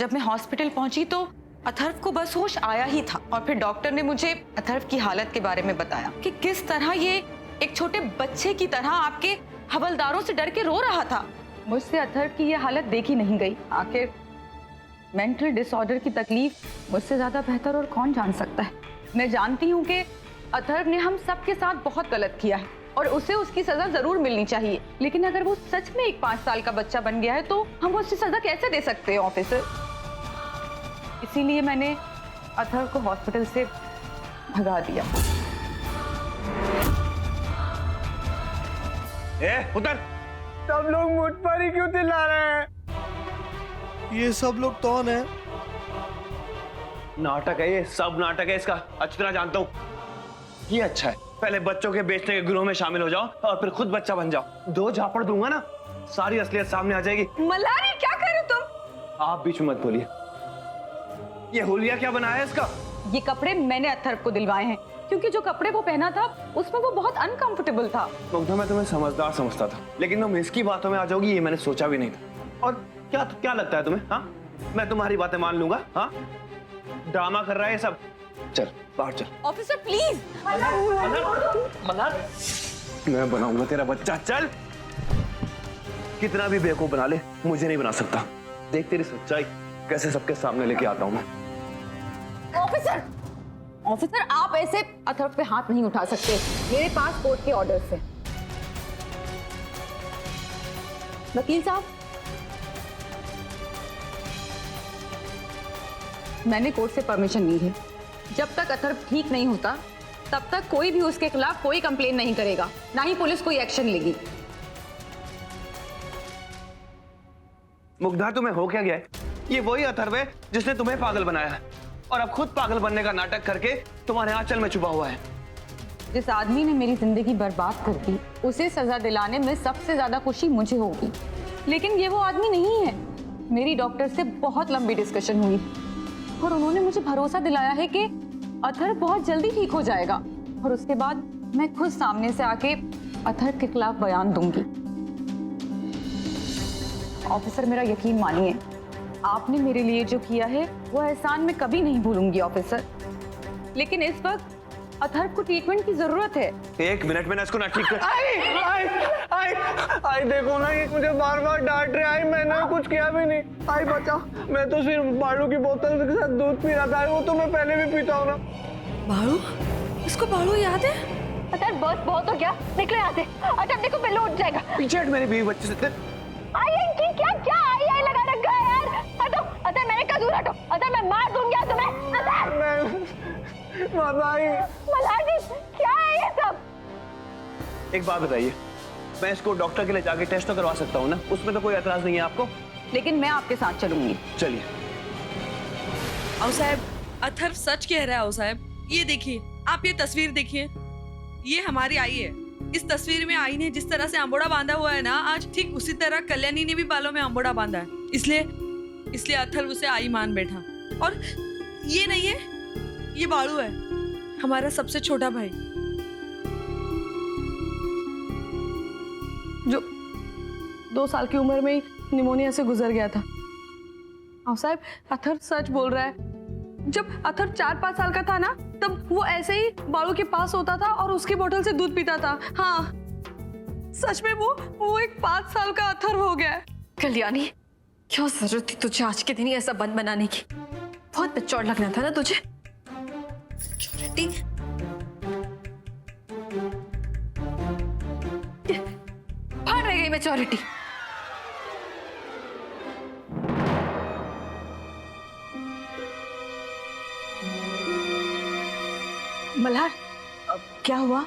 जब मैं हॉस्पिटल पहुंची तो अथर्व को बस होश आया ही था और फिर डॉक्टर ने मुझे अथर्व की हालत के बारे में बताया कि किस तरह ये एक छोटे बच्चे की तरह आपके हवलदारों से डर के रो रहा था। मुझसे अथर्व की ये हालत देखी नहीं गई। आखिर मेंटल डिसऑर्डर की तकलीफ मुझसे ज्यादा बेहतर और कौन जान सकता है। मैं जानती हूँ कि अथर्व ने हम सबके साथ बहुत गलत किया है और उसे उसकी सजा जरूर मिलनी चाहिए, लेकिन अगर वो सच में एक 5 साल का बच्चा बन गया है तो हम उसकी सजा कैसे दे सकते हैं ऑफिसर। इसीलिए मैंने अथर्व को हॉस्पिटल से भगा दिया। उधर सब लोग मुझ पर ही क्यों चिल्ला रहे हैं? ये सब लोग कौन है? नाटक है, ये सब नाटक है इसका। अच्छी तरह जानता हूँ। ये अच्छा है, पहले बच्चों के बेचने के गिरोह में शामिल हो जाओ और फिर खुद बच्चा बन जाओ। 2 झापड़ दूंगा ना, सारी असलियत सामने आ जाएगी। मल्हारी क्या कर रहे हो तुम? आप बीच में मत बोलिए। ये हुलिया क्या बनाया है इसका? ये कपड़े मैंने अथर्व को दिलवाए हैं क्योंकि जो कपड़े वो पहना था उसमें वो बहुत अनकंफर्टेबल था। मुग्धा, मैं तुम्हें समझदार समझता था, लेकिन तुम इसकी बातों में आ जाओगी ये मैंने सोचा भी नहीं था। और क्या लगता है तुम्हें? हाँ, मैं तुम्हारी बातें मान लूंगा? हाँ, ड्रामा कर रहा है सब। चल बाहर चल। Officer please. मल्हार, मैं बनाऊंगा तेरा बच्चा। चल, कितना भी बेवकूफ बना ले, मुझे नहीं बना सकता। देख तेरी सच्चाई कैसे सबके सामने लेके आता हूं मैं। ऑफिसर आप ऐसे अथर्व पे हाथ नहीं उठा सकते, मेरे पास कोर्ट के ऑर्डर्स हैं। वकील साहब, मैंने कोर्ट से परमिशन ली है। जब तक अथर्व ठीक नहीं होता तब तक कोई भी उसके खिलाफ कोई कंप्लेन नहीं करेगा, ना ही पुलिस कोई एक्शन लेगी। मुग्धा, तुम्हें हो क्या गया है? ये वही अथर्व है जिसने तुम्हें पागल बनाया है और अब खुद पागल बनने का नाटक करके तुम्हारे आंचल में छुपा हुआ है। जिस आदमी ने मेरी जिंदगी बर्बाद कर दी उसे सजा दिलाने में सबसे ज्यादा खुशी मुझे होगी, लेकिन ये वो आदमी नहीं है। मेरी डॉक्टर से बहुत लंबी डिस्कशन हुई और उन्होंने मुझे भरोसा दिलाया है कि अथर्व बहुत जल्दी ठीक हो जाएगा और उसके बाद मैं खुद सामने से आके अथर्व के खिलाफ बयान दूंगी। ऑफिसर मेरा यकीन मानिए, आपने मेरे लिए जो किया है वो एहसान मैं कभी नहीं भूलूंगी ऑफिसर, लेकिन इस वक्त अथर्व को ट्रीटमेंट की जरूरत है। 1 मिनट में ना इसको ना ठीक कर। आई देखो ना, ये मुझे बार बार डांट रहे। आई मैंने कुछ किया भी नहीं। आई बचा, मैं तो सिर्फ बाड़ू की बोतल के साथ दूध पी रहा था। वो तो मैं पहले भी पीता हूँ ना। बाड़ू? इसको बाड़ू याद है? अतर बहुत हो गया, निकले यहाँ से। अतर देखो पहले उठ जाएगा। पीछे हट मेरे बीवी बच्चे से। आई इनकी क्या आई लगा रखा है यार। अतर मैंने कहा दूर हटो। अतर मैं मार दूंगी तुम्हें। अतर मल्हार जी, क्या है ये सब? एक बात बताइए, मैं इसको डॉक्टर के लिए जाके टेस्ट तो करवा सकता हूँ ना? उसमें तो कोई एतराज नहीं है आपको? लेकिन मैं आपके साथ चलूंगी। चलिए। आओ साहब, अथर्व सच कह रहा है। आओ साहब, ये देखिए, आप ये तस्वीर देखिए, ये हमारी आई है। इस तस्वीर में आई ने जिस तरह से अंबोड़ा बांधा हुआ है ना, आज ठीक उसी तरह कल्याणी ने भी बालों में अंबोड़ा बांधा है। इसलिए अथर्व उसे आई मान बैठा। और ये नहीं है, ये बाड़ू है, हमारा सबसे छोटा भाई, जो 2 साल की उम्र में ही निमोनिया से गुजर गया था। आओ साहब, अथर्व सच बोल रहा है। जब अथर्व 4-5 साल का था ना, तब वो ऐसे ही बाड़ू के पास होता था और उसकी बोतल से दूध पीता था। हाँ, सच में वो एक 5 साल का अथर्व हो गया है। कल्याणी, क्यों जरूरत थी तुझे आज के दिन ही ऐसा बंद बनाने की? बहुत बेचौड़ लगना था ना तुझे। सिक्योरिटी भाड़ रह गई मैच्योरिटी। मल्हार, क्या हुआ?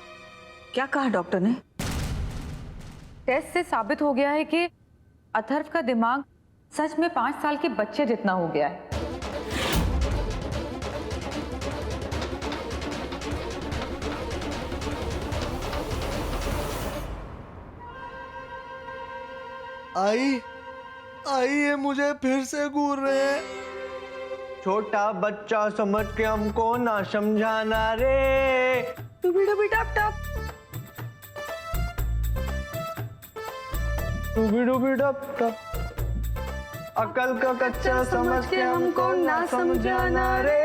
क्या कहा डॉक्टर ने? टेस्ट से साबित हो गया है कि अथर्व का दिमाग सच में 5 साल के बच्चे जितना हो गया है। आई ये मुझे फिर से घूर रहे हैं। छोटा बच्चा समझ के हमको ना समझाना रे। टुबी टुबी टप टप। डूबी डूबी डप टप। अकल का कच्चा समझ के हमको ना समझाना रे।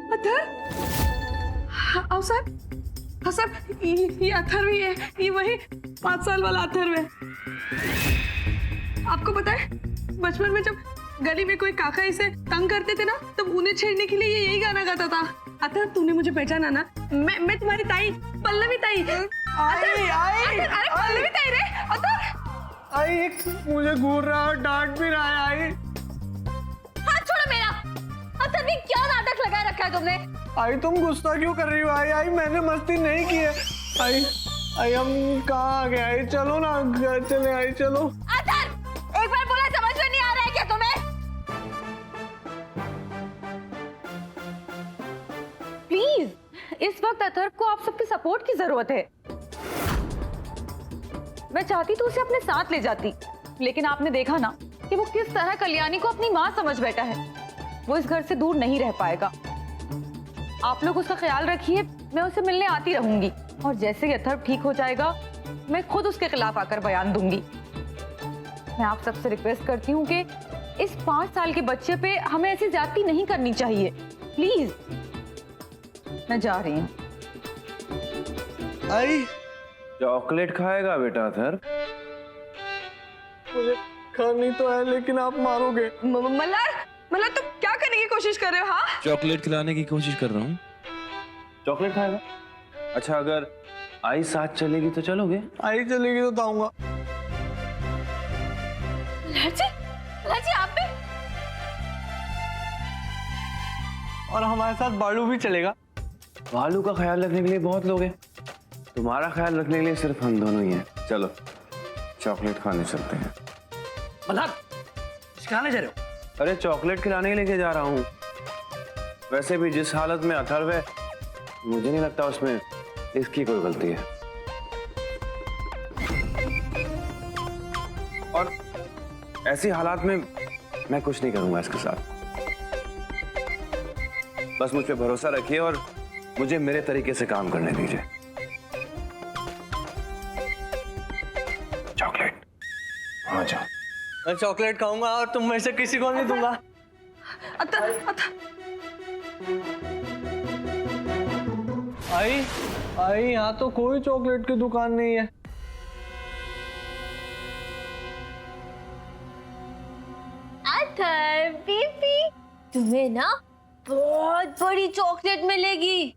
अथर, आओ साहब, हाँ साहब, ये अथर्व ही है, ये वही 5 साल वाला अथर्व है। आपको पता है बचपन में जब गली में कोई काका इसे तंग करते थे ना, तब उन्हें छेड़ने के लिए ये यही गाना गाता था। अथर्व, तूने मुझे पहचाना ना? मैं तुम्हारी ताई, पल्लवी ताई। अरे पल्लवी ताई रे अथर्व। आई मुझे घूर रहा है, डांट भी रहा है। आई हाथ छोड़ो मेरा। अथर्व, ये क्या नाटक लगा रखा है तुमने? आई तुम गुस्सा क्यों कर रही हो? आई मैंने मस्ती नहीं की है। आई हम कहाँ आ गए? आई चलो ना घर चले। आई चलो। अथर्व, एक बार बोला समझ में नहीं आ रहा है क्या तुम्हें? प्लीज, इस वक्त अथर्व को आप सबके सपोर्ट की जरूरत है। मैं चाहती तो उसे अपने साथ ले जाती, लेकिन आपने देखा ना कि वो किस तरह कल्याणी को अपनी माँ समझ बैठा है। वो इस घर से दूर नहीं रह पाएगा। आप लोग उसका ख्याल रखिए, मैं उसे मिलने आती रहूंगी, और जैसे ही अथर्व ठीक हो जाएगा मैं खुद उसके खिलाफ आकर बयान दूंगी। मैं आप सबसे रिक्वेस्ट करती हूँ कि इस 5 साल के बच्चे पे हमें ऐसी ज्यादती नहीं करनी चाहिए। प्लीज, मैं जा रही हूँ। आई चॉकलेट खाएगा बेटा अथर्व? मुझे खानी तो है, लेकिन आप मारोगे। मल्हार, तुम क्या करने की कोशिश कर रहे हो? हाँ, चॉकलेट खिलाने की कोशिश कर रहा हूँ। चॉकलेट खाएगा? अच्छा, अगर आई साथ चलेगी तो चलोगे? आई चलेगी तो आऊंगा। लाजी आप भी? और हमारे साथ बालू भी चलेगा। भालू का ख्याल रखने के लिए बहुत लोग हैं, तुम्हारा ख्याल रखने के लिए सिर्फ हम दोनों ही हैं। चलो चॉकलेट खाने चलते हैं। मल्हार, सिखाने जा रहे हो? अरे चॉकलेट खिलाने लेके जा रहा हूँ। वैसे भी जिस हालत में अथर्व है, मुझे नहीं लगता उसमें इसकी कोई गलती है। और ऐसी हालात में मैं कुछ नहीं करूंगा इसके साथ। बस मुझ पे भरोसा रखिए और मुझे मेरे तरीके से काम करने दीजिए। चॉकलेट, हाँ जाओ। मैं चॉकलेट खाऊंगा और तुम में से किसी को नहीं दूंगा। अथर्व, आई यहाँ तो कोई चॉकलेट की दुकान नहीं है। अथर्व बेबी, तुम्हें ना बहुत बड़ी चॉकलेट मिलेगी।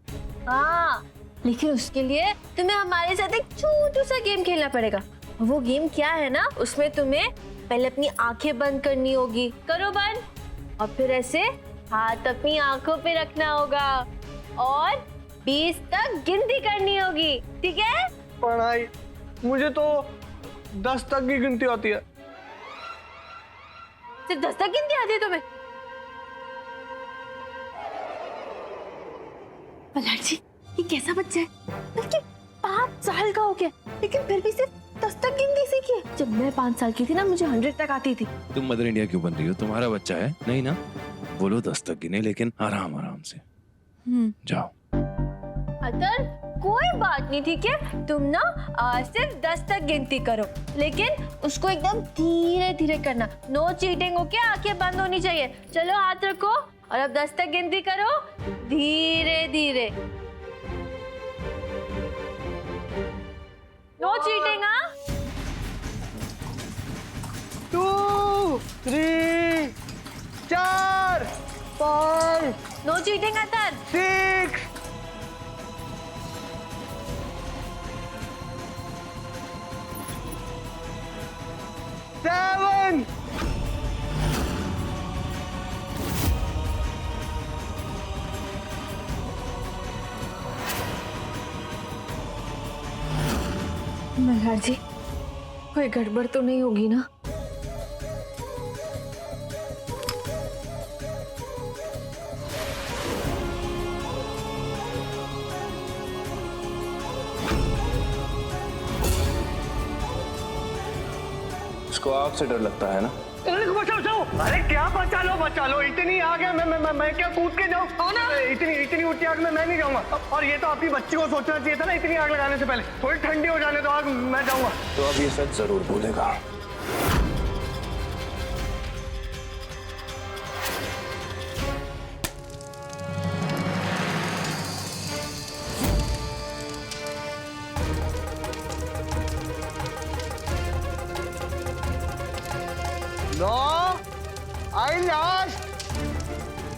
हाँ, लेकिन उसके लिए तुम्हें हमारे साथ एक छोटू सा गेम खेलना पड़ेगा। वो गेम क्या है ना, उसमें तुम्हें पहले अपनी आंखें बंद करनी होगी। करो बंद, और फिर ऐसे हाथ अपनी आंखों पे रखना होगा और 20 तक गिनती करनी होगी, ठीक है? पढ़ाई, मुझे तो 10 तक की गिनती आती है। सिर्फ 10 तक गिनती आती है तुम्हें? मल्हार जी, ये कैसा बच्चा है? बल्कि 5 साल का हो गया, लेकिन फिर भी सिर्फ 10 तक गिनती सीखी है। जब मैं 5 साल की थी ना, मुझे 100 तक आती थी। तुम मदर इंडिया क्यों बन रही हो? तुम्हारा बच्चा है नहीं ना? बोलो 10 तक गिने, लेकिन आराम आराम से। जाओ। अतर कोई बात नहीं, ठीक है? तुम ना सिर्फ 10 तक गिनती करो, लेकिन उसको एकदम धीरे धीरे करना। No cheating, okay? आंखें बंद होनी चाहिए। चलो हाथ रखो और अब 10 तक गिनती करो, धीरे धीरे। नो चीटिंग, हाँ? 2, 3, 4, 5, नो चीटिंग अतर। 6, 7, 8। मल्हार जी, कोई गड़बड़ तो नहीं होगी ना? इसको आग से डर लगता है ना? बचाओ। अरे क्या बचा लो, इतनी आग है, मैं क्या कूद के जाऊँ? इतनी ऊंची आग में मैं नहीं जाऊंगा। और ये तो अपनी बच्ची को सोचना चाहिए था ना, इतनी आग लगाने से पहले। थोड़ी ठंडी हो जाने दो आग, मैं जाऊंगा। तो अब ये सच जरूर बोलेगा। No, I last,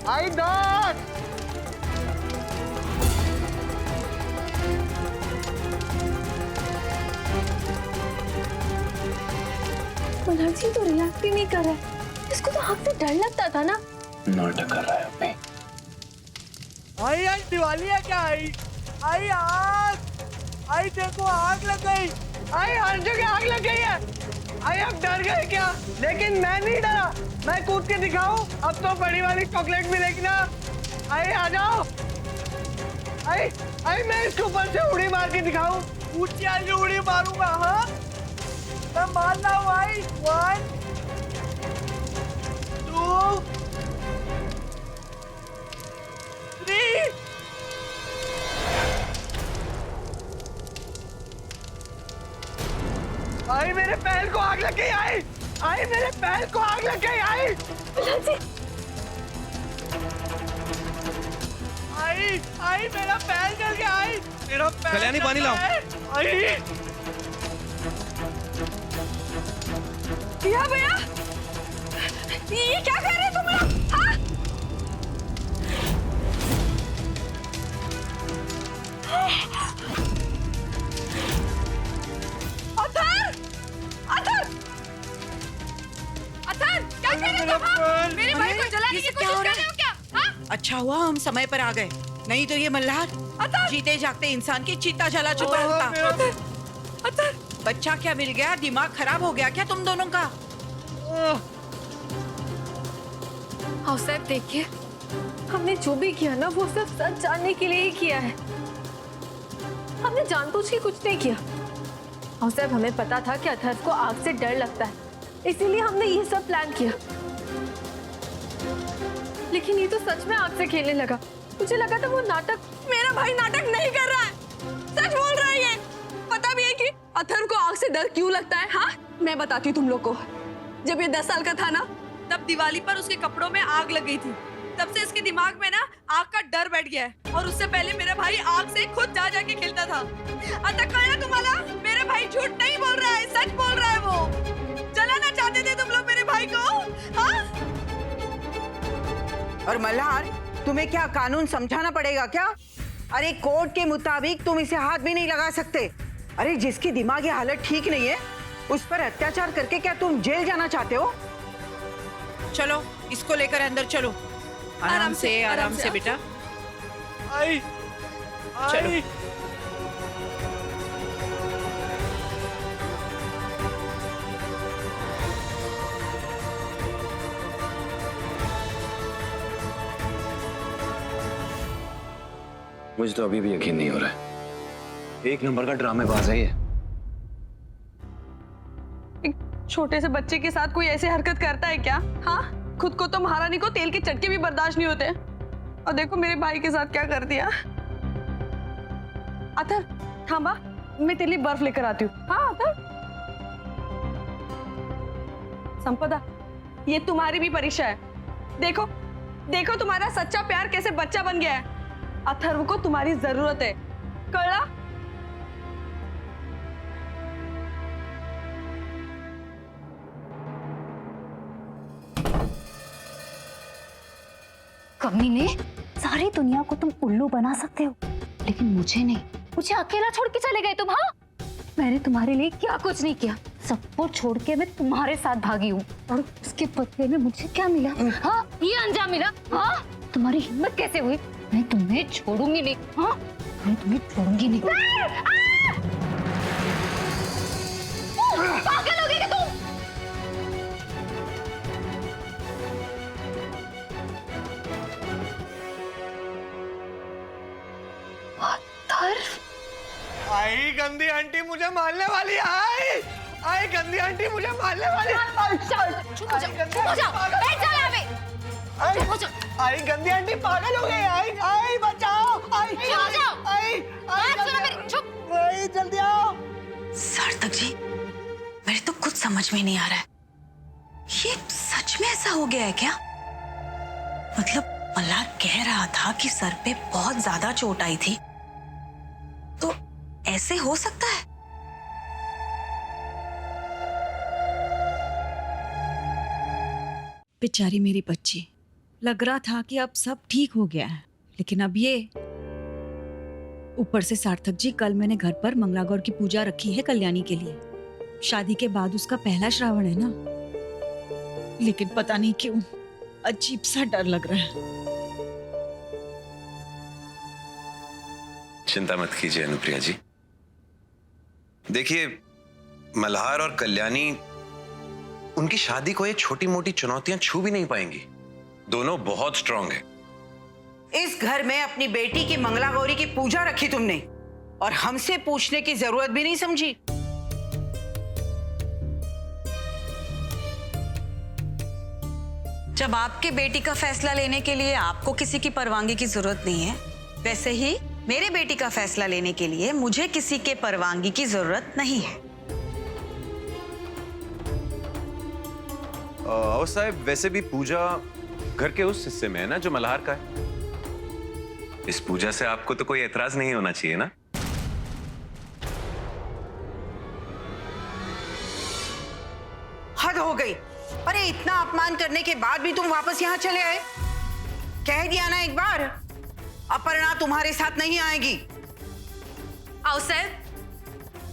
I dot. Malhar ji तो रिएक्ट ही नहीं कर रहा है। इसको तो आग से डर लगता था ना। नाटक कर रहा है अभी। आई आज दिवाली है क्या? आई आग, आई देखो आग लग गई। आई हर जगह आग लग गई है। आई आप डर गए क्या? लेकिन मैं नहीं डरा। मैं कूद के दिखाऊं? अब तो बड़ी वाली चॉकलेट मिलेगी ना। आई आ जाओ। आई मैं इसके ऊपर से उड़ी मार के दिखाऊं? ऊंची आज उड़ी मारूंगा। हाँ मैं मार रहा हूँ। आई 1 2 3। आई मेरे पैर को आग लग गई। आई मेरे पैर को आग लग गई। आई मेरा पैर जल गया। आई मेरा पैर कल्याणी, पानी लाओ। आई भैया ये क्या कर रहे तुम लोग? हाँ? क्या कर रहे तुम? हाँ? मेरे भाई को जलाने की कोशिश कर रहे हो क्या? हाँ? अच्छा हुआ हम समय पर आ गए, नहीं तो ये मल्हार जीते जागते इंसान की चिता जला चुका होता। बच्चा क्या मिल गया? दिमाग खराब हो गया क्या तुम दोनों का? हाँ साहब देखिए, हमने जो भी किया ना वो सिर्फ सच जानने के लिए ही किया है। हमने जानबूझ के कुछ नहीं किया। हाँ साहब हमें पता था कि अथर्व को आग से डर लगता है, इसीलिए हमने ये सब प्लान किया। लेकिन ये तो सच में आग से खेलने लगा। मुझे लगा था वो नाटक। मेरा भाई नाटक नहीं कर रहा है, सच बोल रहा है ये। पता भी है कि अथर्व को आग से डर क्यों लगता है। हाँ मैं बताती हूँ तुम लोग को। जब ये 10 साल का था ना, तब दिवाली पर उसके कपड़ों में आग लग गई थी। तब से इसके दिमाग में ना आग का डर बैठ गया है। और उससे पहले मेरा भाई आग से खुद जा जाके खेलता था। आता कहा तुम्हारा मेरा भाई झूठ नहीं बोल रहा है, सच बोल रहा है। वो जलाना चाहते थे तुम लोग मेरे भाई को। हाँ? और मल्हार तुम्हें क्या कानून समझाना पड़ेगा क्या? अरे कोर्ट के मुताबिक तुम इसे हाथ भी नहीं लगा सकते। अरे जिसकी दिमागी हालत ठीक नहीं है उस पर अत्याचार करके क्या तुम जेल जाना चाहते हो? चलो इसको लेकर अंदर चलो। आराम से बेटा। आई चलो। आई मुझे तो अभी भी यकीन नहीं हो रहा है। एक नंबर का ड्रामेबाज है ये। एक छोटे से बच्चे के साथ कोई ऐसी हरकत करता है क्या? हाँ खुद को तो महारानी को तेल के चटके भी बर्दाश्त नहीं होते, और देखो मेरे भाई के साथ क्या कर दिया। अथर थांबा, मैं तेरे लिए बर्फ लेकर आती हूँ। हाँ अथर। संपदा ये तुम्हारी भी परीक्षा है। देखो देखो तुम्हारा सच्चा प्यार कैसे बच्चा बन गया है। अथर्व को तुम्हारी जरूरत है, कळला? कमीने, सारी दुनिया को तुम उल्लू बना सकते हो, लेकिन मुझे नहीं। मुझे अकेला छोड़ के चले गए तुम। हाँ मैंने तुम्हारे लिए क्या कुछ नहीं किया। सबको छोड़ के मैं तुम्हारे साथ भागी हूँ, और उसके बदले में मुझे क्या मिला? हाँ ये अंजाम मिला। हाँ तुम्हारी हिम्मत कैसे हुई? मैं तुम्हें छोड़ूंगी नहीं। हाँ मैं तुम्हें छोड़ूंगी नहीं। पागल हो गए क्या तुम? आई गंदी आंटी मुझे मारने वाली है। आई गंदी आंटी। आंटी मुझे मारने वाले चुप हो जाओ, बैठ जाओ यहाँ पे। चुप हो जाओ। आई गंदी आंटी पागल हो गई। आई आई बचाओ। आई चुप हो जाओ। आई बात सुनो मेरी, चुप। आई जल्दी आओ। सार्थक जी, मेरे तो कुछ समझ में नहीं आ रहा है, ये सच में ऐसा हो गया है क्या? मतलब मल्हार कह रहा था कि सर पे बहुत ज्यादा चोट आई थी, तो ऐसे हो सकता है? बेचारी मेरी बच्ची, लग रहा था कि अब सब ठीक हो गया है, लेकिन अब ये। ऊपर से सार्थक जी, कल मैंने घर पर मंगला गौर की पूजा रखी है कल्याणी के लिए। शादी के बाद उसका पहला श्रावण है ना, लेकिन पता नहीं क्यों अजीब सा डर लग रहा है। चिंता मत कीजिए अनुप्रिया जी। देखिए, मल्हार और कल्याणी, उनकी शादी को ये छोटी मोटी चुनौतियां छू भी नहीं पाएंगी। दोनों बहुत स्ट्रांग हैं। इस घर में अपनी बेटी की मंगला गौरी की पूजा रखी तुमने, और हमसे पूछने की जरूरत भी नहीं समझी। जब आपके बेटी का फैसला लेने के लिए आपको किसी की परवानगी की जरूरत नहीं है, वैसे ही मेरे बेटी का फैसला लेने के लिए मुझे किसी के परवानगी की जरूरत नहीं है। और साहब, वैसे भी पूजा घर के उस हिस्से में है ना जो मल्हार का है। इस पूजा से आपको तो कोई एतराज नहीं होना चाहिए ना? हद हो गई। अरे इतना अपमान करने के बाद भी तुम वापस यहाँ चले आए। कह दिया ना एक बार, अपर्णा तुम्हारे साथ नहीं आएगी। आओ साहब,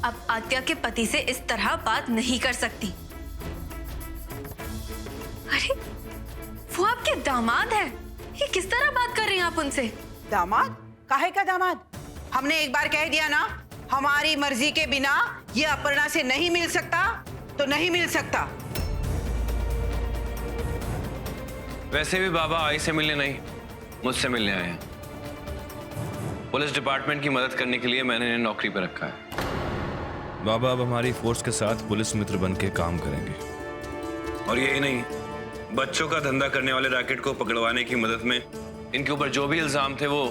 अब आत्या के पति से इस तरह बात नहीं कर सकती। अरे वो आपके दामाद हैं, ये किस तरह बात कर रही हैं आप उनसे? दामाद? काहे का दामाद? हमने एक बार कह दिया ना, हमारी मर्जी के बिना ये अपर्णा से नहीं मिल सकता तो नहीं मिल सकता। वैसे भी बाबा आई से मिलने नहीं, मुझसे मिलने आए हैं। पुलिस डिपार्टमेंट की मदद करने के लिए मैंने इन्हें नौकरी पर रखा है। बाबा अब हमारी फोर्स के साथ पुलिस मित्र बन के काम करेंगे। और यही नहीं, बच्चों का धंधा करने वाले रैकेट को पकड़वाने की मदद में इनके ऊपर जो भी इल्जाम थे वो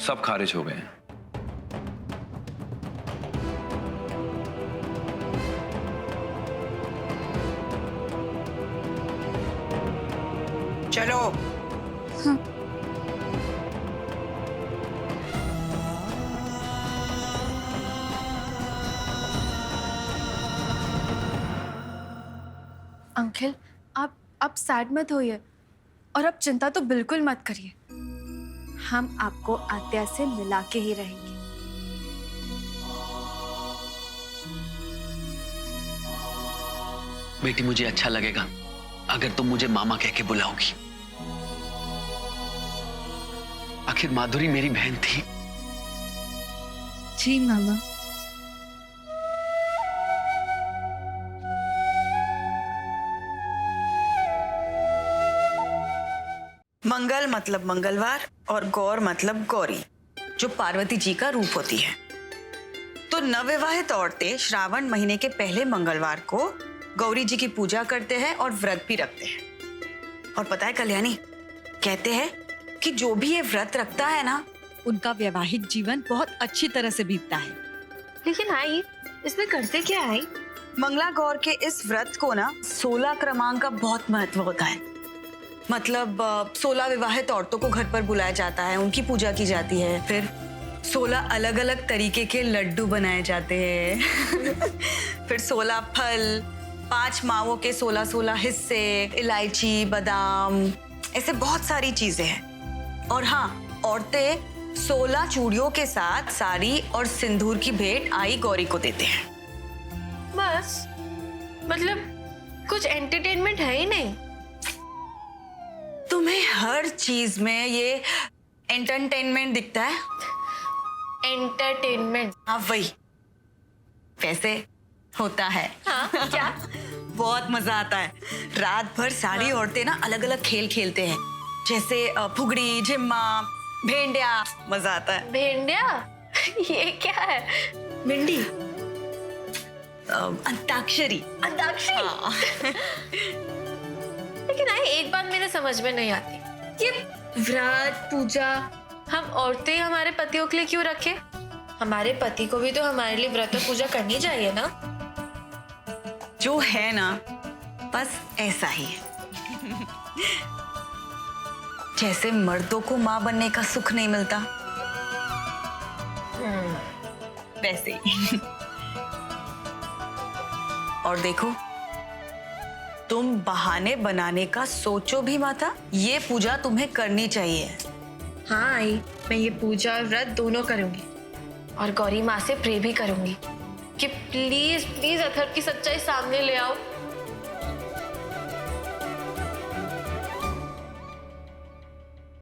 सब खारिज हो गए हैं। चलो। अंकल, आप अब सैड मत होइए, और अब चिंता तो बिल्कुल मत करिए। हम आपको आत्या से मिला के ही रहेंगे। बेटी, मुझे अच्छा लगेगा अगर तुम मुझे मामा कह के बुलाओगी। आखिर माधुरी मेरी बहन थी। जी मामा। मंगल मतलब मंगलवार और गौर मतलब गौरी, जो पार्वती जी का रूप होती है। तो नवविवाहित औरतें श्रावण महीने के पहले मंगलवार को गौरी जी की पूजा करते हैं और व्रत भी रखते हैं। और पता है कल्याणी, कहते हैं कि जो भी ये व्रत रखता है ना, उनका वैवाहिक जीवन बहुत अच्छी तरह से बीतता है। लेकिन आई, इसमें करते क्या है? मंगला गौर के इस व्रत को ना 16 क्रमांक का बहुत महत्व होता है। मतलब 16 विवाहित औरतों को घर पर बुलाया जाता है, उनकी पूजा की जाती है, फिर 16 अलग अलग तरीके के लड्डू बनाए जाते हैं फिर 16 फल, 5 मावों के 16 हिस्से, इलायची, बादाम, ऐसे बहुत सारी चीजें हैं। और हाँ, औरतें 16 चूड़ियों के साथ साड़ी और सिंदूर की भेंट आई गौरी को देते हैं। बस? मतलब कुछ एंटरटेनमेंट है ही नहीं? तुम्हें हर चीज में ये एंटरटेनमेंट दिखता है। एंटरटेनमेंट? हाँ वही, वैसे होता है। हाँ, क्या? बहुत मजा आता है। रात भर सारी औरतें ना अलग अलग खेल खेलते हैं, जैसे फुगड़ी, झिम्मा, भेंडिया। मजा आता है। भेंडिया? ये क्या है? भिंडी? अंताक्षरी। अंताक्षरी। लेकिन आई एक बात मेरे समझ में नहीं आती, ये व्रत पूजा हम औरतें हमारे पतियों के लिए क्यों रखे? हमारे पति को भी तो हमारे लिए व्रत और पूजा करनी चाहिए ना। जो है ना बस ऐसा ही है। जैसे मर्दों को माँ बनने का सुख नहीं मिलता, वैसे ही। और देखो, तुम बहाने बनाने का सोचो भी माता, ये पूजा तुम्हें करनी चाहिए। हाँ आई, मैं ये पूजा और व्रत दोनों करूंगी और गौरी माँ से प्रे भी करूंगी कि प्लीज प्लीज अथर्व की सच्चाई सामने ले आओ।